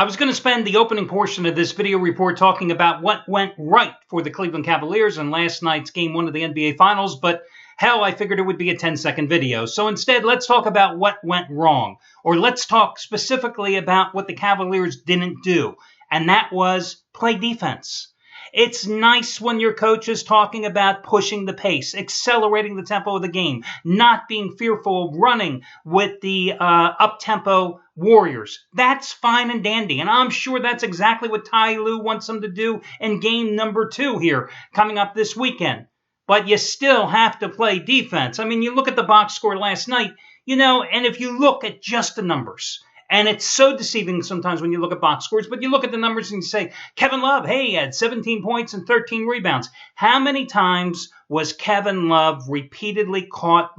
I was going to spend the opening portion of this video report talking about what went right for the Cleveland Cavaliers in last night's Game 1 of the NBA Finals, but hell, I figured it would be a 10-second video. So instead, let's talk about what went wrong, or let's talk specifically about what the Cavaliers didn't do, and that was play defense. It's nice when your coach is talking about pushing the pace, accelerating the tempo of the game, not being fearful of running with the up-tempo Warriors. That's fine and dandy, and I'm sure that's exactly what Ty Lue wants them to do in game number 2 here, coming up this weekend. But you still have to play defense. I mean, you look at the box score last night, and if you look at just the numbers, and it's so deceiving sometimes when you look at box scores, but you look at the numbers and you say, Kevin Love, hey, he had 17 points and 13 rebounds. How many times was Kevin Love repeatedly caught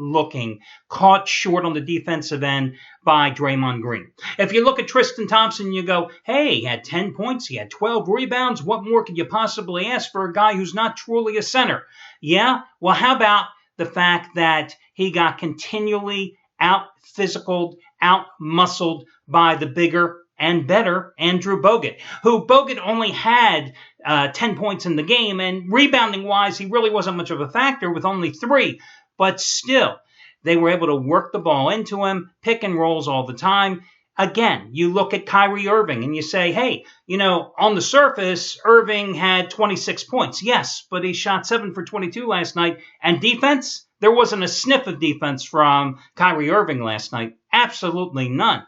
short on the defensive end by Draymond Green? If you look at Tristan Thompson, you go, hey, he had 10 points, he had 12 rebounds. What more could you possibly ask for a guy who's not truly a center? Yeah? Well, how about the fact that he got continually out-physicaled, out-muscled by the bigger and better Andrew Bogut, who Bogut only had 10 points in the game, and rebounding-wise, he really wasn't much of a factor with only 3, but still, they were able to work the ball into him, pick and rolls all the time. Again, you look at Kyrie Irving and you say, hey, on the surface, Irving had 26 points. Yes, but he shot 7 for 22 last night. And defense? There wasn't a sniff of defense from Kyrie Irving last night. Absolutely none.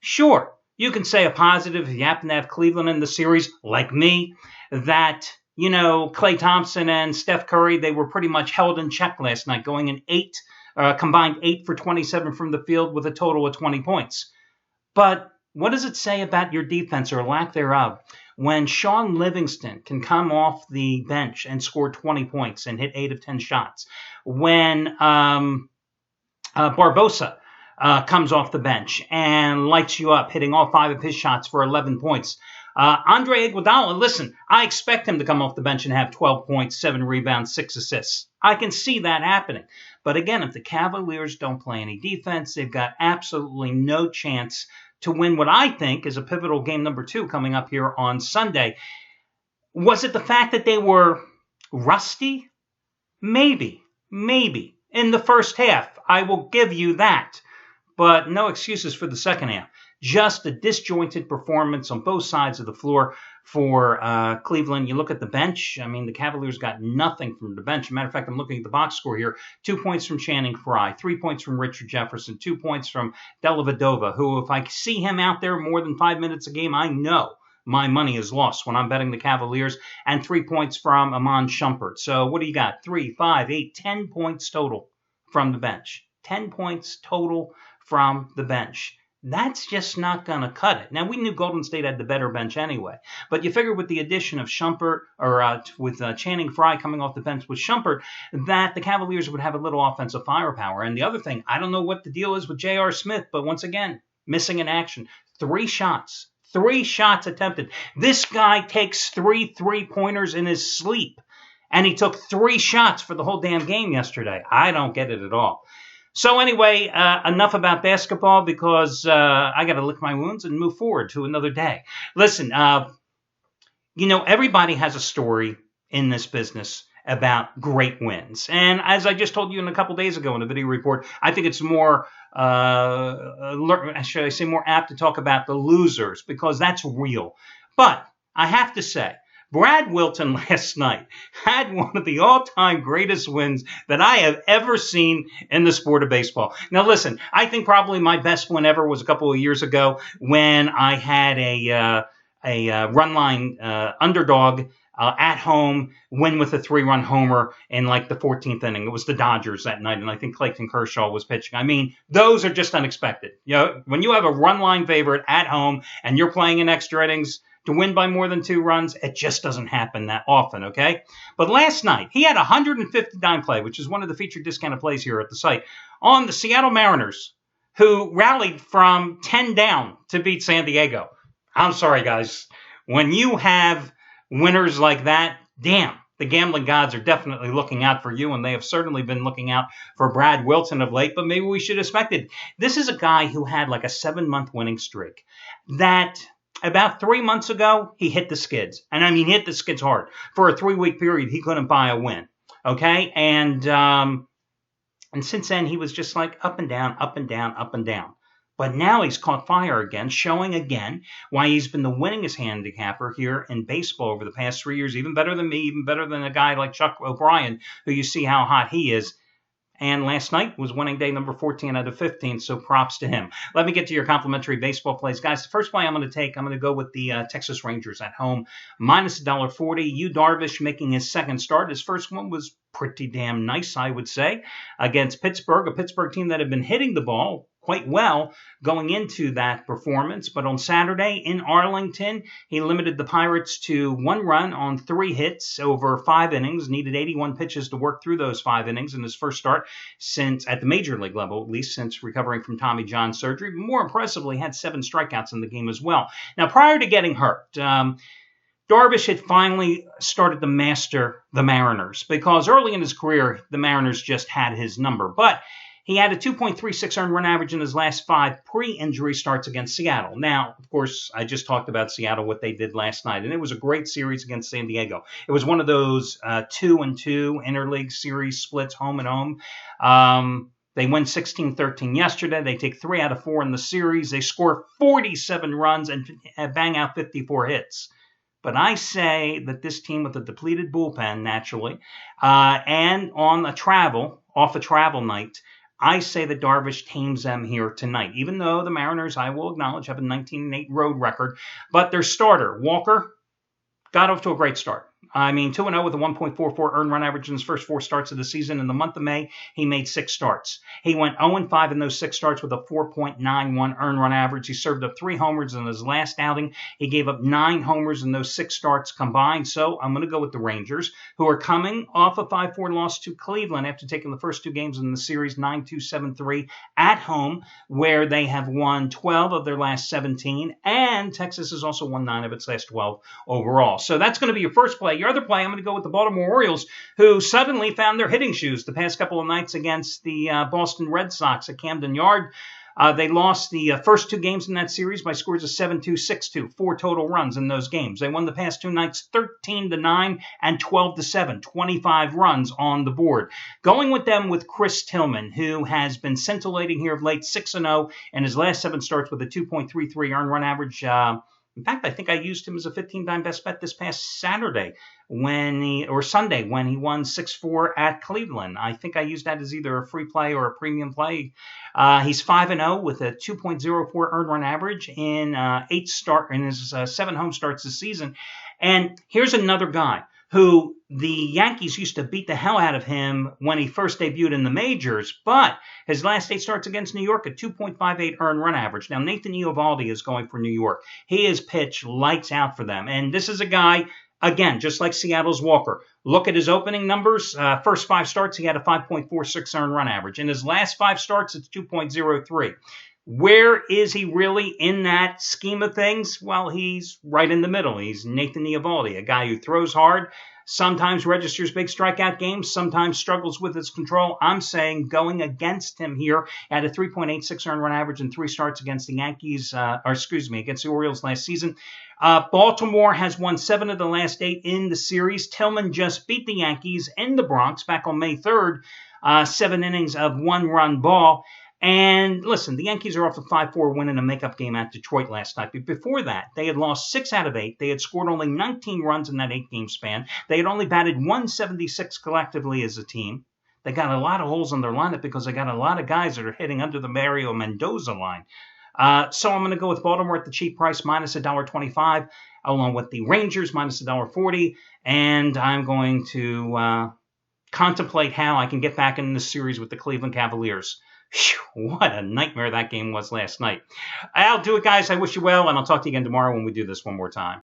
Sure, you can say a positive if you happen to have Cleveland in the series, like me, that, Klay Thompson and Steph Curry, they were pretty much held in check last night, going in combined 8 for 27 from the field with a total of 20 points. But what does it say about your defense or lack thereof when Shaun Livingston can come off the bench and score 20 points and hit 8 of 10 shots? When Barbosa comes off the bench and lights you up, hitting all 5 of his shots for 11 points. Andre Iguodala, listen, I expect him to come off the bench and have 12 points, 7 rebounds, 6 assists. I can see that happening. But again, if the Cavaliers don't play any defense, they've got absolutely no chance to win what I think is a pivotal game number 2 coming up here on Sunday. Was it the fact that they were rusty? Maybe. In the first half, I will give you that. But no excuses for the second half. Just a disjointed performance on both sides of the floor for Cleveland. You look at the bench. I mean, the Cavaliers got nothing from the bench. As a matter of fact, I'm looking at the box score here. 2 points from Channing Frye, 3 points from Richard Jefferson, 2 points from Dellavedova, who, if I see him out there more than 5 minutes a game, I know my money is lost when I'm betting the Cavaliers, and 3 points from Iman Shumpert. So what do you got? 3, 5, 8, 10 points total from the bench. 10 points total from the bench. That's just not going to cut it. Now, we knew Golden State had the better bench anyway, but you figure with the addition of Shumpert, or with Channing Frye coming off the bench with Shumpert, that the Cavaliers would have a little offensive firepower. And the other thing, I don't know what the deal is with J.R. Smith, but once again, missing in action. 3 shots. 3 shots attempted. This guy takes 3 3-pointers in his sleep, and he took 3 shots for the whole damn game yesterday. I don't get it at all. So anyway, enough about basketball because I got to lick my wounds and move forward to another day. Listen, everybody has a story in this business about great wins. And as I just told you a couple days ago in the video report, I think it's more, should I say, more apt to talk about the losers because that's real. But I have to say, Brad Wilton last night had one of the all-time greatest wins that I have ever seen in the sport of baseball. Now, listen, I think probably my best win ever was a couple of years ago when I had a run line underdog at home win with a 3-run homer in like the 14th inning. It was the Dodgers that night, and I think Clayton Kershaw was pitching. I mean, those are just unexpected. When you have a run line favorite at home and you're playing in extra innings, to win by more than 2 runs, it just doesn't happen that often, okay? But last night, he had a 159 play, which is one of the featured discounted plays here at the site, on the Seattle Mariners, who rallied from 10 down to beat San Diego. I'm sorry, guys. When you have winners like that, damn, the gambling gods are definitely looking out for you, and they have certainly been looking out for Brad Wilton of late, but maybe we should expect it. This is a guy who had like a 7-month winning streak that About 3 months ago, he hit the skids. And I mean, hit the skids hard. For a 3-week period, he couldn't buy a win. Okay? And since then, he was just like up and down, up and down, up and down. But now he's caught fire again, showing again why he's been the winningest handicapper here in baseball over the past 3 years, even better than me, even better than a guy like Chuck O'Brien, who you see how hot he is. And last night was winning day number 14 out of 15, so props to him. Let me get to your complimentary baseball plays. Guys, the first play I'm going to go with the Texas Rangers at home, minus $1.40. Yu Darvish making his second start. His first one was pretty damn nice, I would say, against Pittsburgh, a Pittsburgh team that had been hitting the ball quite well going into that performance. But on Saturday in Arlington, he limited the Pirates to 1 run on 3 hits over 5 innings, needed 81 pitches to work through those 5 innings in his first start since, at the major league level, at least since recovering from Tommy John surgery. But more impressively, had 7 strikeouts in the game as well. Now, prior to getting hurt, Darvish had finally started to master the Mariners because early in his career, the Mariners just had his number. But he had a 2.36 earned run average in his last 5 pre-injury starts against Seattle. Now, of course, I just talked about Seattle, what they did last night, and it was a great series against San Diego. It was one of those 2-2 interleague series splits, home and home. They win 16-13 yesterday. They take 3 out of 4 in the series. They score 47 runs and bang out 54 hits. But I say that this team with a depleted bullpen, naturally, and off a travel night, I say that Darvish tames them here tonight, even though the Mariners, I will acknowledge, have a 19-8 road record. But their starter, Walker, got off to a great start. I mean, 2-0 with a 1.44 earned run average in his first 4 starts of the season. In the month of May, he made 6 starts. He went 0-5 in those 6 starts with a 4.91 earned run average. He served up 3 homers in his last outing. He gave up 9 homers in those 6 starts combined. So I'm going to go with the Rangers, who are coming off a 5-4 loss to Cleveland after taking the first 2 games in the series, 9-2, 7-3 at home, where they have won 12 of their last 17. And Texas has also won 9 of its last 12 overall. So that's going to be your first play. Your other play, I'm going to go with the Baltimore Orioles, who suddenly found their hitting shoes the past couple of nights against the Boston Red Sox at Camden Yard. They lost the first 2 games in that series by scores of 7-2, 6-2, 4 total runs in those games. They won the past 2 nights 13-9 and 12-7, 25 runs on the board. Going with them with Chris Tillman, who has been scintillating here of late, 6-0 in his last 7 starts with a 2.33 earned run average. In fact, I think I used him as a 15-time best bet this past Sunday when he won 6-4 at Cleveland. I think I used that as either a free play or a premium play. He's 5-0 with a 2.04 earned run average in his 7 home starts this season. And here's another guy who the Yankees used to beat the hell out of him when he first debuted in the majors, but his last 8 starts against New York, a 2.58 earned run average. Now, Nathan Eovaldi is going for New York. He has pitched lights out for them, and this is a guy, again, just like Seattle's Walker. Look at his opening numbers. First 5 starts, he had a 5.46 earned run average. In his last 5 starts, it's 2.03. Where is he really in that scheme of things? Well, he's right in the middle. He's Nathan Eovaldi, a guy who throws hard, sometimes registers big strikeout games, sometimes struggles with his control. I'm saying going against him here at a 3.86 earned run average in 3 starts against the against the Orioles last season. Baltimore has won 7 of the last 8 in the series. Tillman just beat the Yankees in the Bronx back on May 3rd, 7 innings of 1-run ball. And listen, the Yankees are off a 5-4 win in a makeup game at Detroit last night. But before that, they had lost 6 out of 8. They had scored only 19 runs in that 8-game span. They had only batted 176 collectively as a team. They got a lot of holes in their lineup because they got a lot of guys that are hitting under the Mario Mendoza line. So I'm going to go with Baltimore at the cheap price, minus $1.25, along with the Rangers, minus $1.40. And I'm going to contemplate how I can get back in this series with the Cleveland Cavaliers. Whew, what a nightmare that game was last night. I'll do it, guys. I wish you well, and I'll talk to you again tomorrow when we do this one more time.